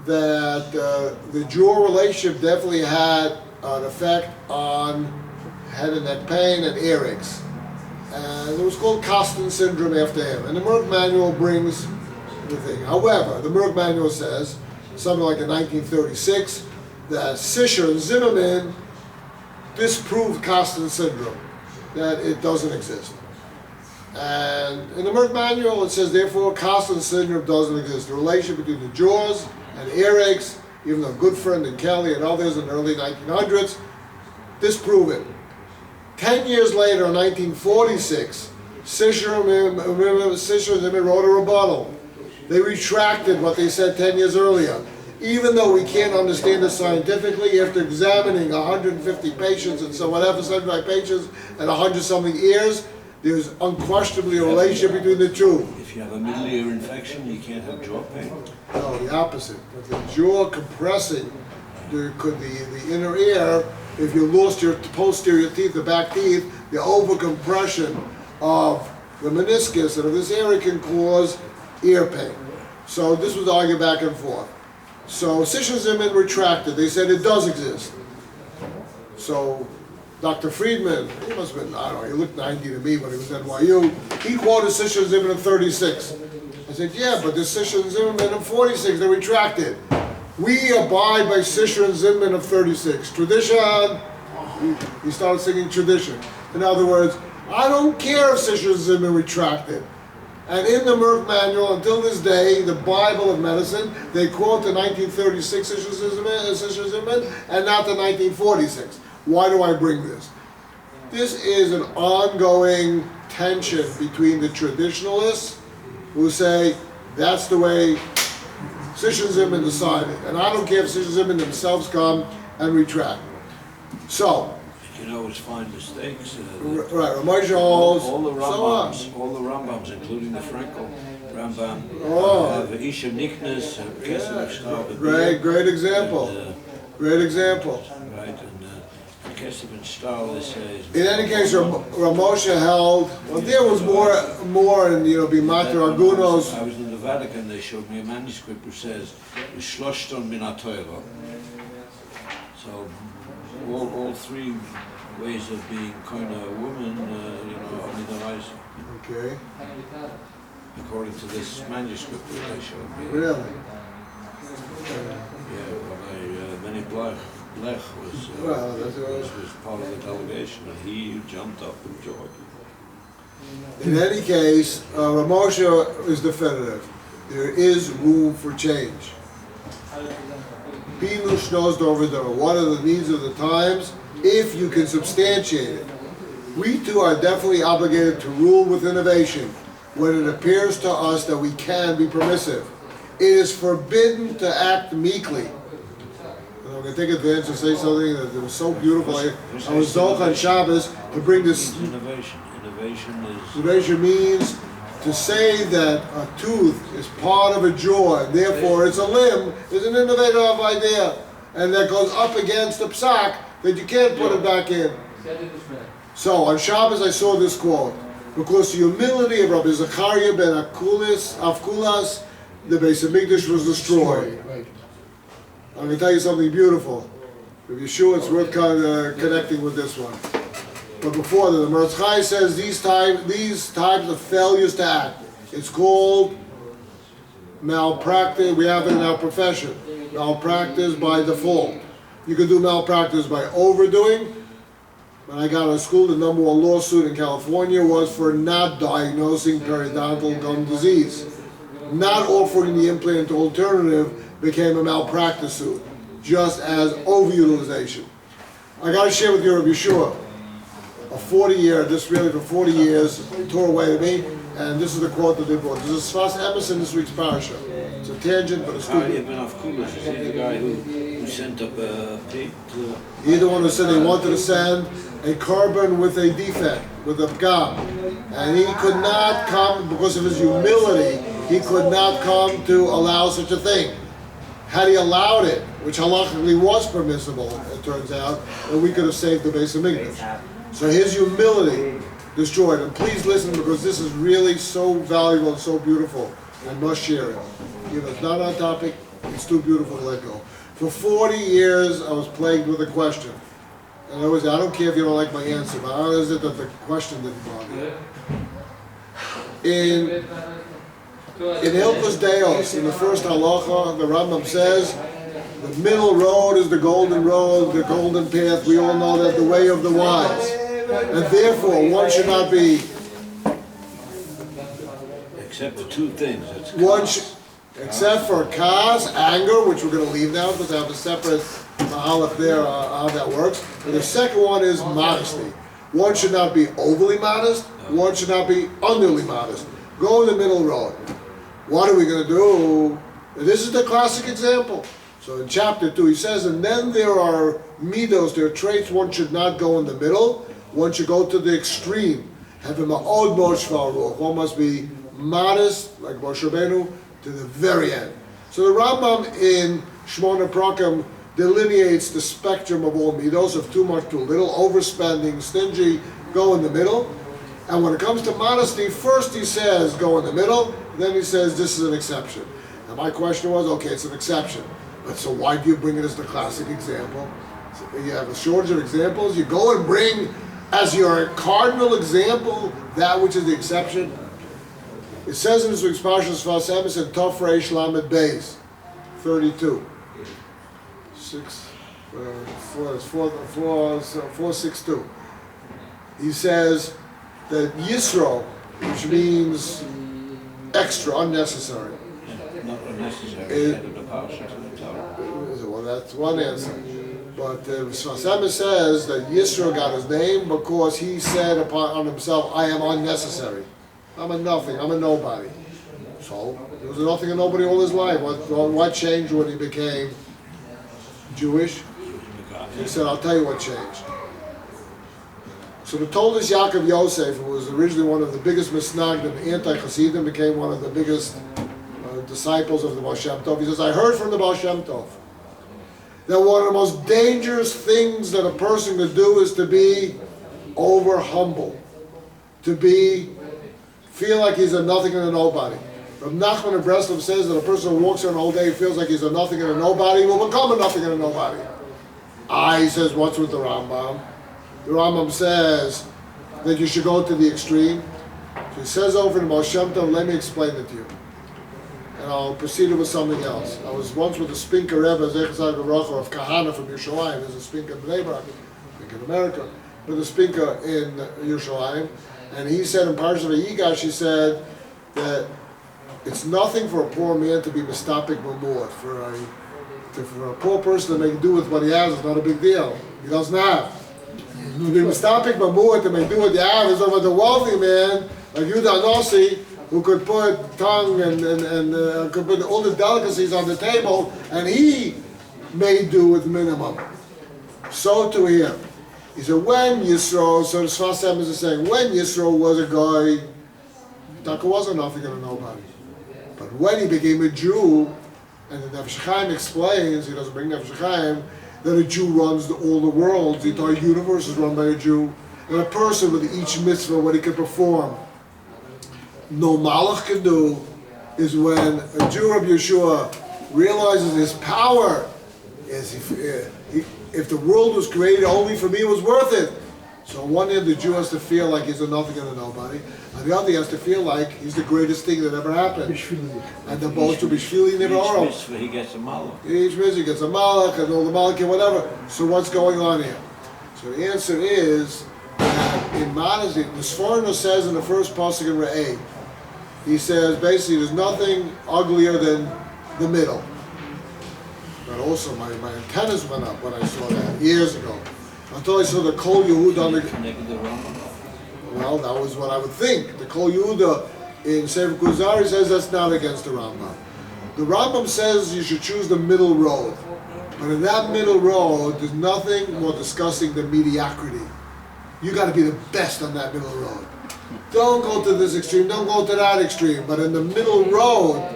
that the jaw relationship definitely had an effect on head and neck pain and earaches. And it was called Kostin syndrome after him. And the Merck Manual brings the thing. However, the Merck Manual says, something like in 1936, that Sisher and Zimmerman disproved Kostin syndrome, that it doesn't exist. And in the Merck Manual, it says, therefore, Kostin syndrome doesn't exist. The relation between the jaws and earaches, even though Goodfriend and Kelly and others in the early 1900s, disprove it. 10 years later, in 1946, Sisher and Zimmerman wrote a rebuttal. They retracted what they said 10 years earlier. Even though we can't understand it scientifically, after examining 150 patients and so whatever, 75 patients and 100-something ears, there's unquestionably a relationship between the two. If you have a middle ear infection, you can't have jaw pain. No, the opposite. But the jaw compressing, there could the inner ear, if you lost your posterior teeth, the back teeth, the overcompression of the meniscus and of this area can cause ear pain. So this was argued back and forth. So Sisher Zimmerman retracted. They said it does exist. So Dr. Friedman, he must have been, I don't know, he looked 90 to me when he was at NYU. He quoted Sisher Zimmerman in 36. I said, yeah, but there's Sisher and Zimmerman in 46. They retracted. We abide by Sisher and Zimmerman of 36. Tradition, he started singing tradition. In other words, I don't care if Sisher and Zimmerman retracted. And in the Merck Manual, until this day, the Bible of medicine, they quote the 1936 Sisher Zimmerman and not the 1946. Why do I bring this? This is an ongoing tension between the traditionalists who say that's the way Sisher Zimmerman decided. And I don't care if Sisher Zimmerman themselves come and retract. So, You can always find mistakes. right, Ramosha holds, All the so on. Rambams, including the Frankel Rambam, Oh. have Isha Nickness and Kesser. Great example. Great example. Right, and Kesser and Stahl, they say. In any case, Ramosha held, well, there was more in, Bimater Agunos. I was in the Vatican, they showed me a manuscript which says, Shloshton min ha-Torah. So, all three ways of being kind of a woman, only the rise, Okay, according to this manuscript that they showed me. really? Yeah, Benny Blech Well, that's was part of the delegation, and he jumped up and joined. In any case, Ramosha is definitive. there is room for change. Pinush knows Dovid, what are the needs of the times, if you can substantiate it. We too are definitely obligated to rule with innovation when it appears to us that we can be permissive. It is forbidden to act meekly. And I'm going to take advantage and say something that was so beautiful. I was Zoch on Shabbos to bring this. Innovation. Innovation means to say that a tooth is part of a jaw, and therefore it's a limb, is an innovative idea. And that goes up against the psak that you can't put it back in. So on Shabbos I saw this quote, because the humility of Rabbi Zechariah ben Avkulas, the Beis Hamikdash was destroyed. Right. I'm going to tell you something beautiful. If you're sure, it's worth connecting with this one. But before that, the Meretz Chai says these types of failures to act, it's called malpractice. We have it in our profession. Malpractice by default. You can do malpractice by overdoing. When I got out of school, the number one lawsuit in California was for not diagnosing periodontal gum disease. Not offering the implant alternative became a malpractice suit, just as overutilization. I got to share with you, Rabbi Yeshua, a 40-year, this really for 40 years, tore away to me, and this is the quote that they brought. This is Sfas Emerson in this week's parasha. It's a tangent, but it's stupid. Is he the guy who sent up a pig? He's the one who said they wanted to send a carbon with a defect, with a pgam. And he could not come, because of his humility, he could not come to allow such a thing. Had he allowed it, which halachically was permissible, it turns out, then we could have saved the Beis Hamikdash. So his humility destroyed. And please listen, because this is really so valuable and so beautiful. I must share it. You know, it's not on topic, it's too beautiful to let go. For 40 years, I was plagued with a question. And I don't care if you don't like my answer, but how is it that the question didn't bother you? In Hilchos Deos, in the first halacha, the Rambam says, the middle road is the golden path. We all know that, the way of the wise. And therefore, one should not be... Except for two things. Except for kas, anger, which we're going to leave now, because I have a separate mahalach there, how that works. And the second one is modesty. One should not be overly modest, one should not be underly modest. Go in the middle road. What are we going to do? And this is the classic example. So in chapter 2 he says, and then there are midos, there are traits one should not go in the middle, one should go to the extreme. Have a ma'od moshvar ruach. One must be modest, like Moshe Rabbeinu, to the very end. So the Rambam in Shmona Prakim delineates the spectrum of all midos, of too much, too little, overspending, stingy, go in the middle. And when it comes to modesty, first he says go in the middle, then he says this is an exception. And my question was, okay, it's an exception, but so why do you bring it as the classic example? So you have a shortage of examples, you go and bring as your cardinal example that which is the exception. It says in this week's Parsha Sfas Emes in Tov Reish Lamed Beis 32. 462. He says that Yisro, which means extra, unnecessary. Not unnecessary. Well, that's one answer. But Sfas Emes says that Yisro got his name because he said on himself, I am unnecessary. I'm a nothing, I'm a nobody. So, he was a nothing and nobody all his life. What changed when he became Jewish? He said, I'll tell you what changed. So the Toldos Yaakov Yosef, who was originally one of the biggest misnagdim, anti-Hasidim, became one of the biggest disciples of the Baal Shem Tov. He says, I heard from the Baal Shem Tov that one of the most dangerous things that a person could do is to be over humble, to feel like he's a nothing and a nobody. Rav Nachman of Breslov says that a person who walks around all day feels like he's a nothing and a nobody will become a nothing and a nobody. He says, what's with the Rambam? The Rambam says that you should go to the extreme. So he says over in Baal Shem Tov, let me explain it to you. And I'll proceed with something else. I was once with a Spinker Rebbe, Zechazar Baruch of Kahana from Yerushalayim. There's a Spinker in Bnei Brak, Spinker in America, but a Spinker in Yerushalayim. And he said in Parshat Vayigash, he said that it's nothing for a poor man to be mistapik mamur. For a poor person to make do with what he has is not a big deal. He doesn't have. To be mistapik mamur, to make do what you have, is over the wealthy man, like Yudah Nossi, who could put tongue and could put all the delicacies on the table, and he made do with minimum. So to him. He said, when Yisro, so the Sfas Emes is saying, when Yisro was a guy, Taka wasn't nothing to nobody. But when he became a Jew, and the Nefesh Chaim explains, he doesn't bring Nefesh Chaim, that a Jew runs all the world, the entire universe is run by a Jew, and a person with each mitzvah, what he can perform, no malach can do, is when a Jew of Yeshua realizes his power, is if the world was created only for me, it was worth it. So on one hand, the Jew has to feel like he's a nothing and a nobody. On the other, he has to feel like he's the greatest thing that ever happened. And the both to Bishvili Nevarro. Each mitzvah he gets a malach. Each mitzvah he gets a malach and all the malach and whatever. So what's going on here? So the answer is that in modesty, the Sforno says in the first pasuk in Re'eh, he says basically there's nothing uglier than the middle. But also my antennas went up when I saw that years ago. Until I saw the Kol Yehuda on the... Well, that was what I would think. The Kol Yehuda in Sefer Kuzari says that's not against the Rambam. The Rambam says you should choose the middle road. But in that middle road, there's nothing more disgusting than mediocrity. You got to be the best on that middle road. Don't go to this extreme, don't go to that extreme. But in the middle road,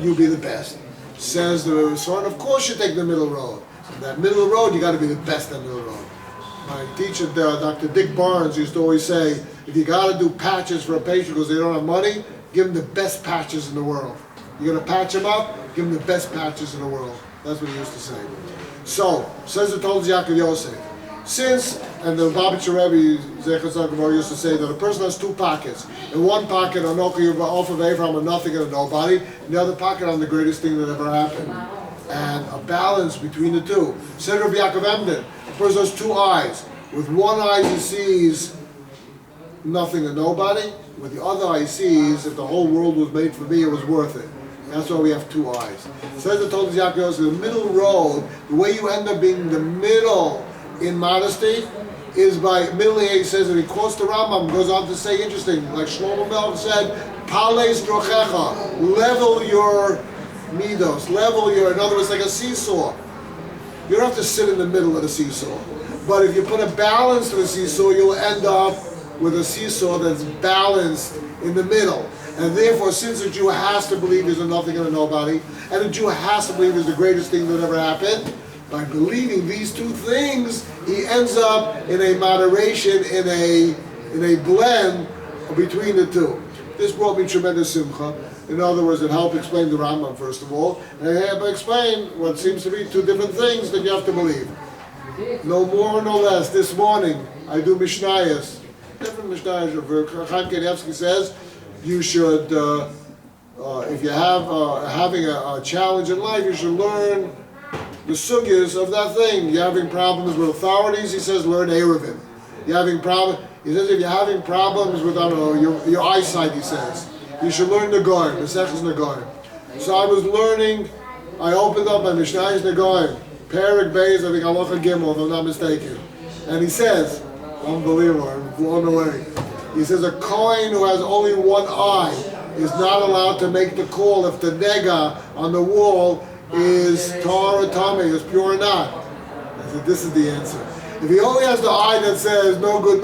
you be the best. Says the Rosner, of course you take the middle road. In that middle road, you got to be the best on the middle road. My teacher, Dr. Dick Barnes, used to always say, if you got to do patches for a patient because they don't have money, give them the best patches in the world. You're going to patch them up, give them the best patches in the world. That's what he used to say. So, says the Tolz Yaakov Yosef, since, and the Babich Rebbe, Zechon Tzaddik used to say that a person has two pockets. In one pocket, Anochi off of Abraham, and nothing and a nobody. In the other pocket, on the greatest thing that ever happened. And a balance between the two. Said Rabbi Yaakov Emden, a person has two eyes. With one eye he sees nothing and nobody. With the other eye he sees, if the whole world was made for me, it was worth it. That's why we have two eyes. Says the Tolz Yaakov Yosef, the middle road, the way you end up being the middle in modesty is by middle. He says, and he quotes the Rambam, goes on to say, interesting, like Shlomo Melch said, Pales drochecha, level your midos, level your, in other words, like a seesaw. You don't have to sit in the middle of the seesaw. But if you put a balance to the seesaw, you'll end up with a seesaw that's balanced in the middle. And therefore, since a Jew has to believe there's a nothing and a nobody, and a Jew has to believe there's the greatest thing that ever happened, by believing these two things, he ends up in a moderation, in a blend between the two. This brought me tremendous simcha. In other words, it helped explain the Rambam, first of all, and it helped explain what seems to be two different things that you have to believe. No more, no less. This morning, I do Mishnayos. Different Mishnayos. Chaim Kanievsky says, you should, if you have having a challenge in life, you should learn the sugyas of that thing. You're having problems with authorities, he says, learn Eruvin. You're having problems, he says, if you're having problems with, I don't know, your eyesight, he says, you should learn Nagoyim, the Seches Nagoyim. So I was learning, I opened up my Mishnayos Nagoyim, Perek Beis, I think Halacha Gimel, if I'm not mistaken. And he says, unbelievable, I'm blown away. He says, a Kohen who has only one eye is not allowed to make the call if the nega on the wall is tar or tummy, is pure or not. I said, this is the answer. If he only has the eye that says no good,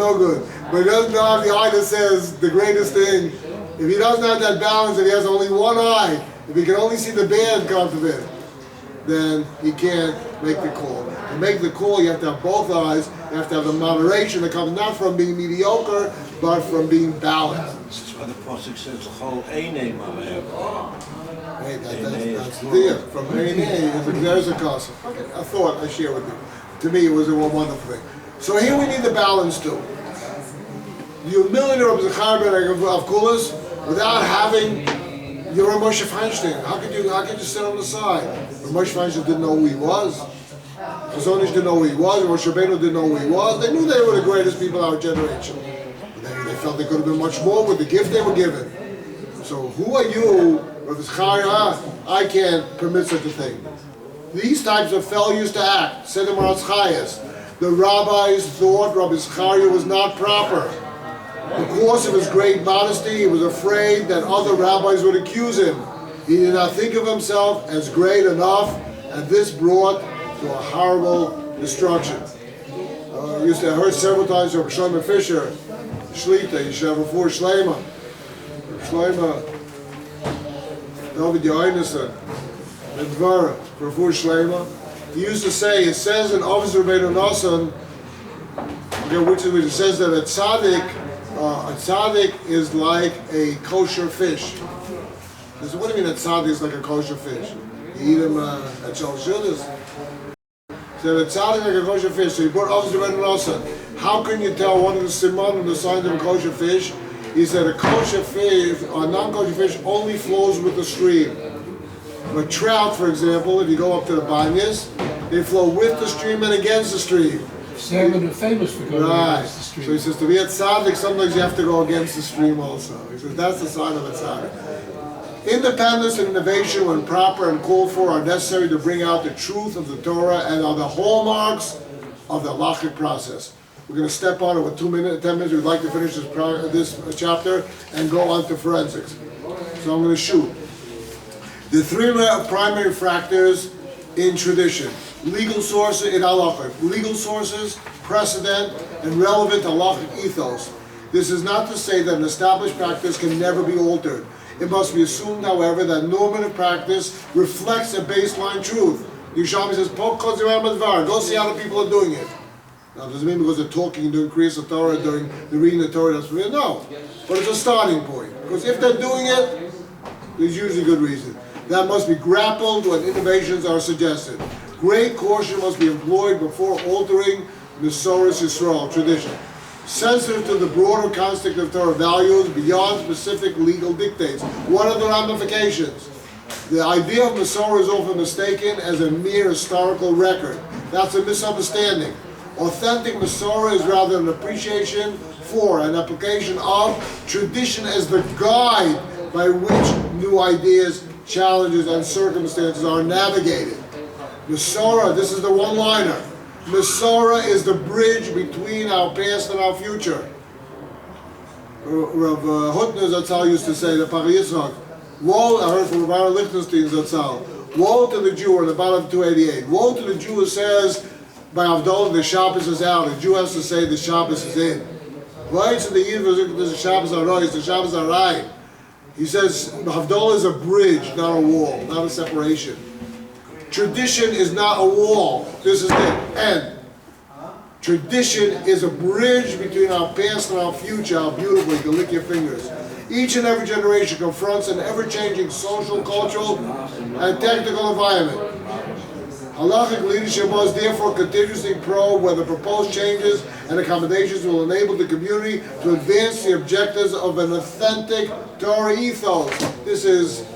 but he doesn't have the eye that says the greatest thing, if he doesn't have that balance and he has only one eye, if he can only see the bad come to it, then he can't make the call. To make the call, you have to have both eyes, you have to have the moderation that comes not from being mediocre, but from being balanced. That's why the Pasuk says, Chol Einei Ma'av. Hey, that's the deal. From A&A, there's a concept. Okay, a thought I share with you. To me, it was a wonderful thing. So here we need the balance too. The humility of Kulas without having your Moshe Feinstein. How could you sit on the side? Moshe Feinstein didn't know who he was. Chazonish didn't know who he was. Moshe Rabbeinu didn't know who he was. They knew they were the greatest people of our generation. But they felt they could have been much more with the gift they were given. So So who are you, Rav Zcharia? I can't permit such a thing. These types of failures to act, said the Maratz Chayes, the rabbis thought Rav Zcharia was not proper. Because of his great modesty, he was afraid that other rabbis would accuse him. He did not think of himself as great enough, and this brought to a horrible destruction. I used to have heard several times from Shlomo Fisher, Shlita, you should have before Shlema, Dovid Yoinison, and Dvara, before Shlema. He used to say, it says in Avos Rabbeinu Nosson, which it says that a tzaddik is like a kosher fish. What do you mean a tzaddik is like a kosher fish? You eat him at Shalshudas? So a tzaddik like a kosher fish. So he brought Avos Rabbeinu Nosson. How can you tell one of the siman and the signs of a kosher fish? He said a kosher fish, or a non-kosher fish, only flows with the stream. But trout, for example, if you go up to the banyas, they flow with the stream and against the stream. Salmon are famous for going against the stream. So he says to be a tzaddik, sometimes you have to go against the stream also. He says that's the sign of a tzaddik. Independence and innovation, when proper and called for, are necessary to bring out the truth of the Torah and are the hallmarks of the halachic process. We're going to step on it with 10 minutes. We'd like to finish this chapter and go on to forensics. So I'm going to shoot. The three primary factors in tradition: legal sources in halacha, legal sources, precedent, and relevant halachic ethos. This is not to say that an established practice can never be altered. It must be assumed, however, that normative practice reflects a baseline truth. Yerushalmi says, go see how the people are doing it. Now, does it mean because they're talking during Kriyas Torah, during the reading of the Torah, that's real? No. But it's a starting point. Because if they're doing it, there's usually good reason. That must be grappled when innovations are suggested. Great caution must be employed before altering Mesoras Yisrael, tradition. Sensitive to the broader context of Torah values beyond specific legal dictates. What are the ramifications? The idea of Mesorah is often mistaken as a mere historical record. That's a misunderstanding. Authentic Mesorah is rather an appreciation for, an application of, tradition as the guide by which new ideas, challenges, and circumstances are navigated. Mesorah, this is the one-liner. Mesorah is the bridge between our past and our future. Rav Hutner Zatzal used to say, the Pari Yitzchak, woe, I heard from Rabbi Lichtenstein Zatzal, woe to the Jew, in the bottom of 288, woe to the Jew who says, by Havdalah, the Shabbos is out. The Jew has to say the Shabbos is in. Right? So the Yid the Shabbos are right, the Shabbos are right. He says, Havdalah is a bridge, not a wall, not a separation. Tradition is not a wall. This is the end. Tradition is a bridge between our past and our future. How beautiful, you can lick your fingers. Each and every generation confronts an ever-changing social, cultural, and technical environment. Halachic leadership must therefore continuously probe whether proposed changes and accommodations will enable the community to advance the objectives of an authentic Torah ethos. This is,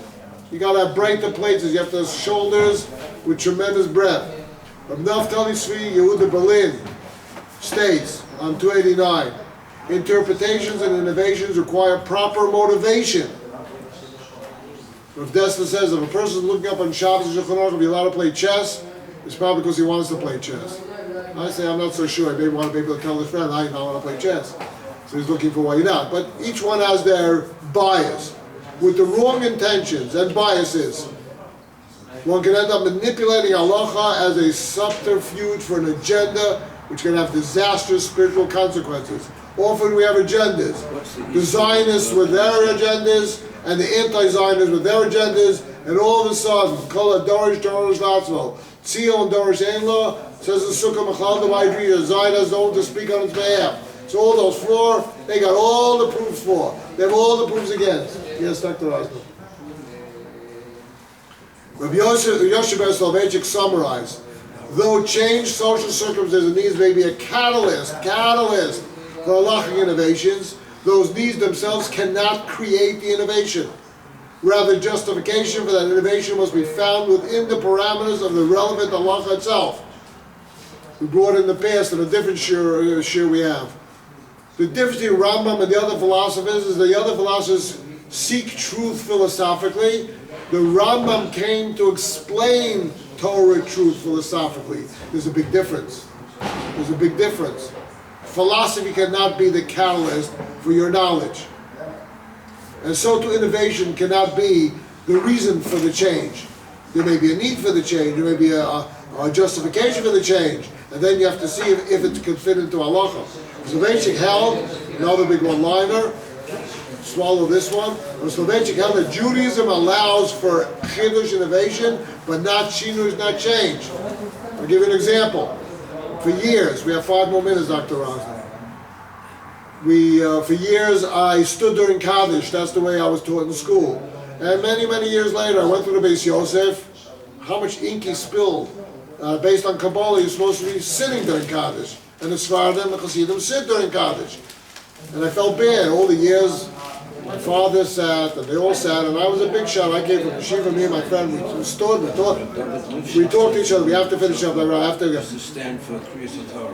you gotta break the plates, you have to have shoulders with tremendous breadth. Rav Naftali Tzvi Yehuda Berlin states on 289, interpretations and innovations require proper motivation. Rav Dessler says if a person is looking up on Shabbos and Shulchan Aruch to be allowed to play chess, it's probably because he wants to play chess. I say I'm not so sure. He may want to be able to tell his friend, I don't want to play chess. So he's looking for why you're not. But each one has their bias. With the wrong intentions and biases, one can end up manipulating halacha as a subterfuge for an agenda which can have disastrous spiritual consequences. Often we have agendas. The Zionists with their agendas, and the anti-Zionists with their agendas, and all of a sudden, Kol HaDorish Dorish Latzmo, Tzio and Dorish Einla, says the Sukkah Mechal D'Vaydri, the Zion has no one to speak on its behalf. So all those four, they got all the proofs for. They have all the proofs against. Yes, Dr. Rosner. Rabbi Yosef Soloveitchik summarized, though changed social circumstances and needs may be a catalyst for halachic innovations, those needs themselves cannot create the innovation. Rather, justification for that innovation must be found within the parameters of the relevant halacha itself. We brought in the past in a different shir we have. The difference between Rambam and the other philosophers is the other philosophers seek truth philosophically. The Rambam came to explain Torah truth philosophically. There's a big difference. There's a big difference. Philosophy cannot be the catalyst for your knowledge. And so too innovation cannot be the reason for the change. There may be a need for the change, there may be a justification for the change, and then you have to see if it can fit into halacha. Soloveitchik held, another big one-liner, swallow this one, Soloveitchik held that Judaism allows for chidush innovation, but not shinush, not change. I'll give you an example. For years, we have 5 more minutes, Dr. Rosner. For years, I stood during Kaddish. That's the way I was taught in school. And many, many years later, I went through the Beis Yosef. How much ink he spilled. Based on Kabbalah, you're supposed to be sitting during Kaddish. And the Sfardim, the Hasidim sit during Kaddish. And I felt bad. All the years, my father sat, and they all sat, and I was a big shot. I came from Yeshiva, me and my friend, we stood, we talked to each other. We have to finish up. I have to stand for Kriyas Torah.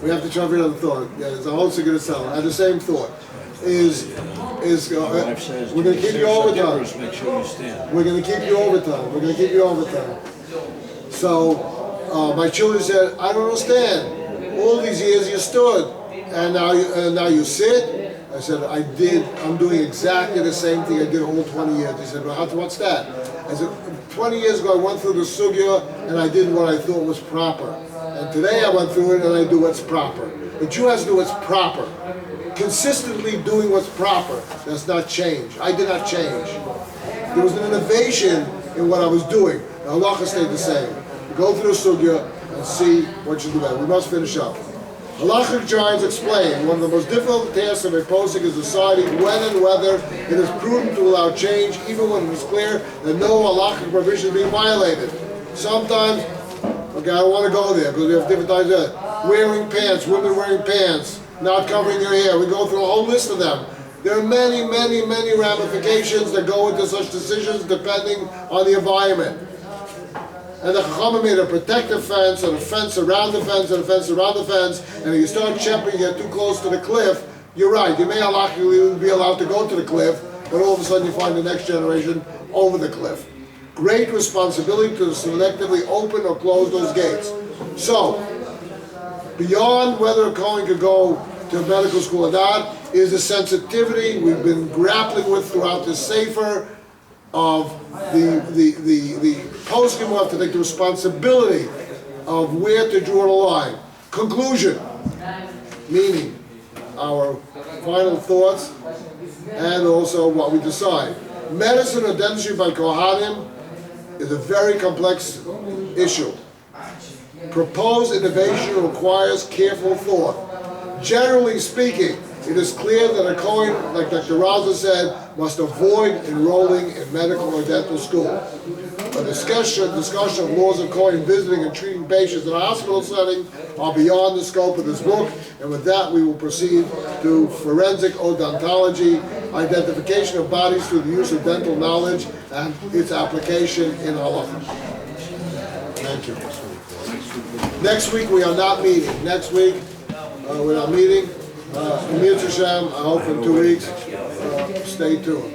We have to try to read the thought. Yeah, it's a whole secret cell. I had the same thought. We're going to keep you overtime. Make sure you stand. We're going to keep you overtime. We're going to keep you overtime. So my children said, I don't understand. All these years you stood, and now you sit. I said, I'm doing exactly the same thing I did all 20 years. He said, well, what's that? I said, 20 years ago I went through the sugya and I did what I thought was proper. And today I went through it and I do what's proper. The Jew has to do what's proper. Consistently doing what's proper. That's not change. I did not change. There was an innovation in what I was doing. The halacha stayed the same. You go through the sugya and see what you do better. We must finish up. Halachic giants explain, one of the most difficult tasks of a posek is deciding when and whether it is prudent to allow change, even when it is clear that no halachic provision is being violated. Sometimes, okay, I don't want to go there because we have different types of wearing pants, women wearing pants, not covering their hair. We go through a whole list of them. There are many, many, many ramifications that go into such decisions depending on the environment. And the Chachamim made a protective fence, and a fence around the fence, and a fence around the fence, and if you start chipping, you get too close to the cliff, you're right, you may halachically be allowed to go to the cliff, but all of a sudden you find the next generation over the cliff. Great responsibility to selectively open or close those gates. So, beyond whether a Kohen could go to medical school or not, is the sensitivity we've been grappling with throughout this Sefer, of the poskim will have to take the responsibility of where to draw the line. Conclusion, meaning our final thoughts and also what we decide. Medicine or dentistry by Kohanim is a very complex issue. Proposed innovation requires careful thought. Generally speaking, it is clear that a Kohen, like Dr. Rosner said, must avoid enrolling in medical or dental school. A discussion of laws of Kohen visiting and treating patients in a hospital setting are beyond the scope of this book, and with that we will proceed to forensic odontology, identification of bodies through the use of dental knowledge, and its application in halacha. Thank you. Next week we are not meeting. Next week we're not meeting. Amir Hashem, I hope in 2 weeks. Stay tuned.